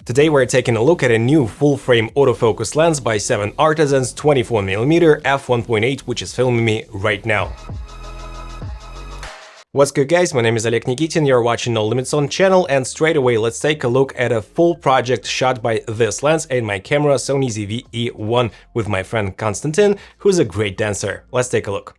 Today we're taking a look at a new full-frame autofocus lens by 7Artisans 24mm f1.8, which is filming me right now. What's good, guys? My name is Oleg Nikitin, you're watching No Limits On channel, and straight away let's take a look at a full project shot by this lens and my camera Sony E-mount with my friend Konstantin, who's a great dancer. Let's take a look.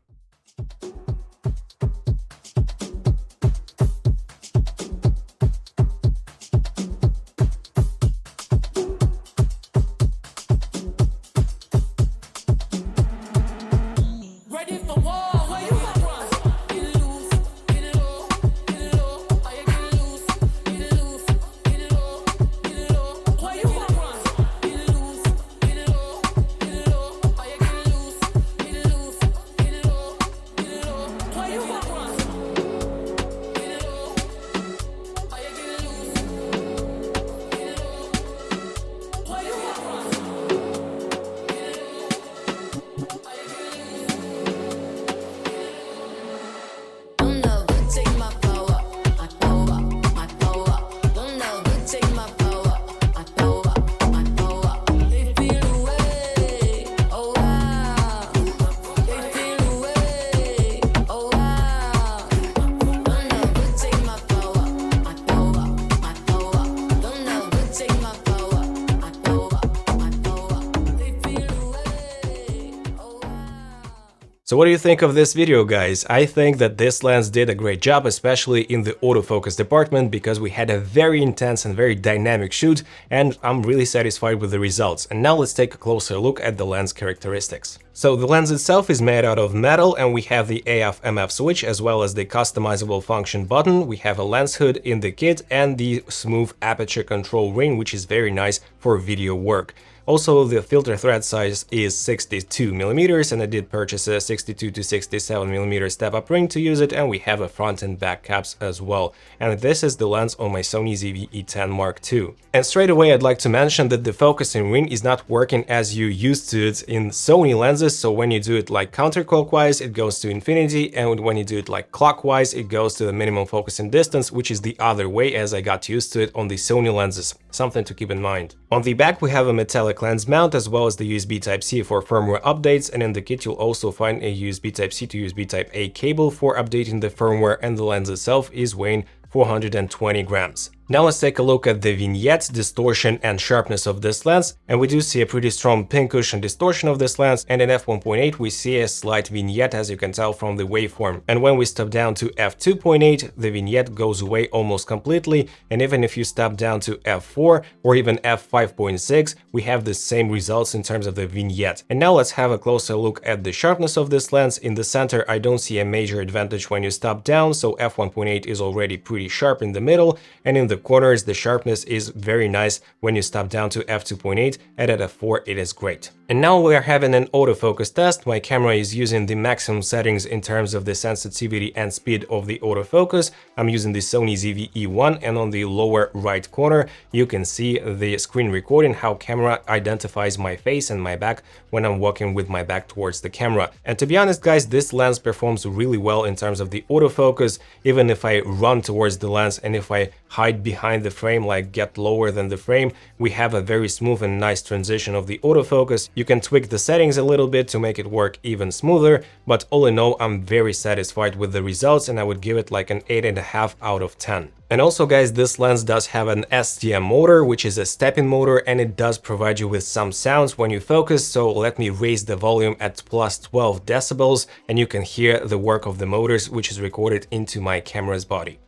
So what do you think of this video, guys? I think that this lens did a great job, especially in the autofocus department, because we had a very intense and very dynamic shoot, and I'm really satisfied with the results. And now let's take a closer look at the lens characteristics. So the lens itself is made out of metal, and we have the AF/MF switch as well as the customizable function button. We have a lens hood in the kit and the smooth aperture control ring, which is very nice for video work. Also, the filter thread size is 62mm, and I did purchase a 62 to 67mm step-up ring to use it, and we have a front and back caps as well. And this is the lens on my Sony ZV-E10 Mark II. And straight away I'd like to mention that the focusing ring is not working as you used to it in Sony lenses, so when you do it like counterclockwise it goes to infinity, and when you do it like clockwise it goes to the minimum focusing distance, which is the other way as I got used to it on the Sony lenses. Something to keep in mind. On the back we have a metallic lens mount as well as the USB Type-C for firmware updates, and in the kit you'll also find a USB Type-C to USB Type-A cable for updating the firmware, and the lens itself is weighing 420 grams. Now let's take a look at the vignette, distortion and sharpness of this lens, and we do see a pretty strong pinkish and distortion of this lens, and in f1.8 we see a slight vignette, as you can tell from the waveform. And when we step down to f2.8, the vignette goes away almost completely, and even if you step down to f4 or even f5.6, we have the same results in terms of the vignette. And now let's have a closer look at the sharpness of this lens. In the center I don't see a major advantage when you step down, so f1.8 is already pretty sharp in the middle, and in the corners the sharpness is very nice when you step down to f2.8, and at f4 it is great. And now we are having an autofocus test. My camera is using the maximum settings in terms of the sensitivity and speed of the autofocus. I'm using the Sony ZV-E1, and on the lower right corner you can see the screen recording, how camera identifies my face and my back when I'm walking with my back towards the camera. And to be honest, guys, this lens performs really well in terms of the autofocus. Even if I run towards the lens and if I hide behind the frame, like get lower than the frame, we have a very smooth and nice transition of the autofocus. You can tweak the settings a little bit to make it work even smoother, but all in all I'm very satisfied with the results, and I would give it like an 8.5 out of 10. And also, guys, this lens does have an STM motor, which is a stepping motor, and it does provide you with some sounds when you focus. So let me raise the volume at plus 12 decibels, and you can hear the work of the motors, which is recorded into my camera's body.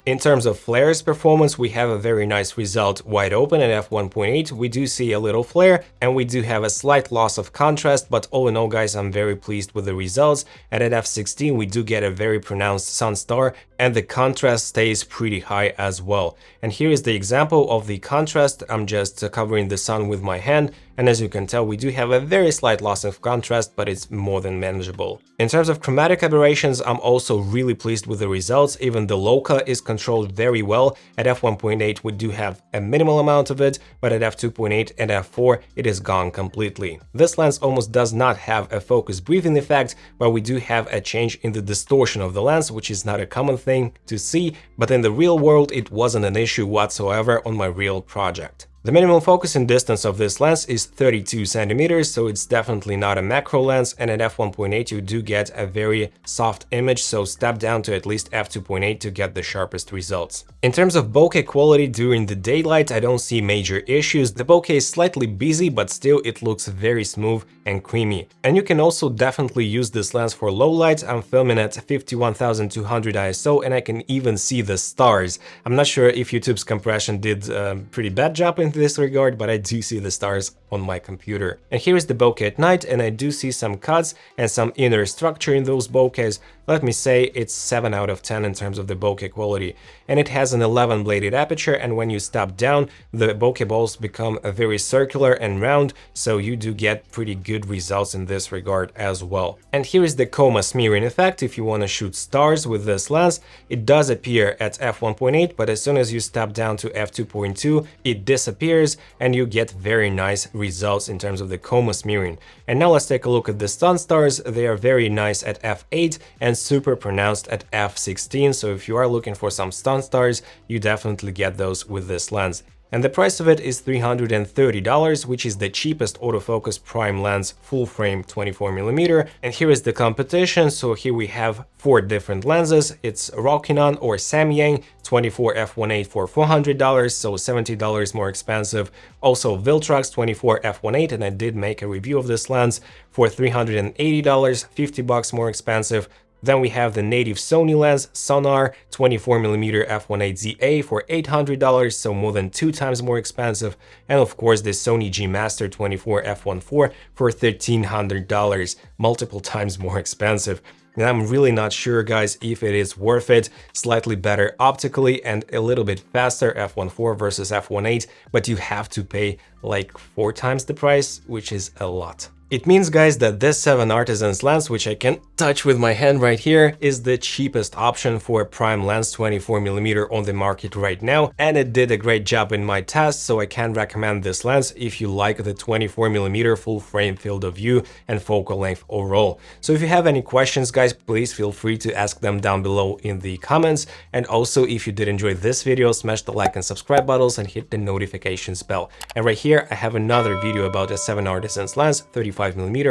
In terms of flares performance, we have a very nice result. Wide open at f1.8, we do see a little flare, and we do have a slight loss of contrast, but all in all, guys, I'm very pleased with the results. And at f16, we do get a very pronounced sun star, and the contrast stays pretty high as well. And here is the example of the contrast. I'm just covering the sun with my hand, and as you can tell, we do have a very slight loss of contrast, but it's more than manageable. In terms of chromatic aberrations, I'm also really pleased with the results. Even the loca is controlled very well. At f1.8 we do have a minimal amount of it, but at f2.8 and f4 it is gone completely. This lens almost does not have a focus breathing effect, but we do have a change in the distortion of the lens, which is not a common thing to see, but in the real world it wasn't an issue whatsoever on my real project. The minimum focusing distance of this lens is 32 centimeters, so it's definitely not a macro lens, and at f1.8 you do get a very soft image, so step down to at least f2.8 to get the sharpest results. In terms of bokeh quality during the daylight, I don't see major issues. The bokeh is slightly busy, but still it looks very smooth and creamy. And you can also definitely use this lens for low light. I'm filming at 51,200 ISO and I can even see the stars. I'm not sure if YouTube's compression did a pretty bad job in this regard, but I do see the stars on my computer. And here is the bokeh at night, and I do see some cuts and some inner structure in those bokehs. Let me say it's 7 out of 10 in terms of the bokeh quality. And it has an 11 bladed aperture, and when you step down, the bokeh balls become very circular and round, so you do get pretty good results in this regard as well. And here is the chroma smearing effect. If you want to shoot stars with this lens, it does appear at f1.8, but as soon as you step down to f2.2, it disappears and you get very nice results in terms of the chroma smearing. And now let's take a look at the sun stars. They are very nice at f8 and super pronounced at f16, so if you are looking for some sun stars, you definitely get those with this lens. And the price of it is $330, which is the cheapest autofocus prime lens full frame 24mm. And here is the competition. So here we have 4 different lenses. It's Rokinon or Samyang 24 f1.8 for $400, so $70 more expensive. Also Viltrox 24 f1.8, and I did make a review of this lens for $380, $50 more expensive. Then we have the native Sony lens, Sonar 24mm f1.8 for $800, so more than 2 times more expensive. And of course the Sony G Master 24 f1.4 for $1,300, multiple times more expensive. And I'm really not sure, guys, if it is worth it. Slightly better optically and a little bit faster f1.4 versus f1.8, but you have to pay like 4 times the price, which is a lot. It means, guys, that this 7Artisans lens, which I can touch with my hand right here, is the cheapest option for a prime lens 24mm on the market right now, and it did a great job in my test, so I can recommend this lens if you like the 24mm full frame field of view and focal length overall. So if you have any questions, guys, please feel free to ask them down below in the comments. And also, if you did enjoy this video, smash the like and subscribe buttons and hit the notifications bell. And right here I have another video about a 7Artisans lens 35mm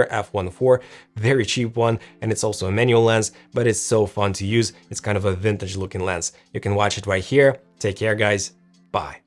f1.4, very cheap one, and it's also a manual lens, but it's so fun to use. It's kind of a vintage looking lens. You can watch it right here. Take care, guys. Bye.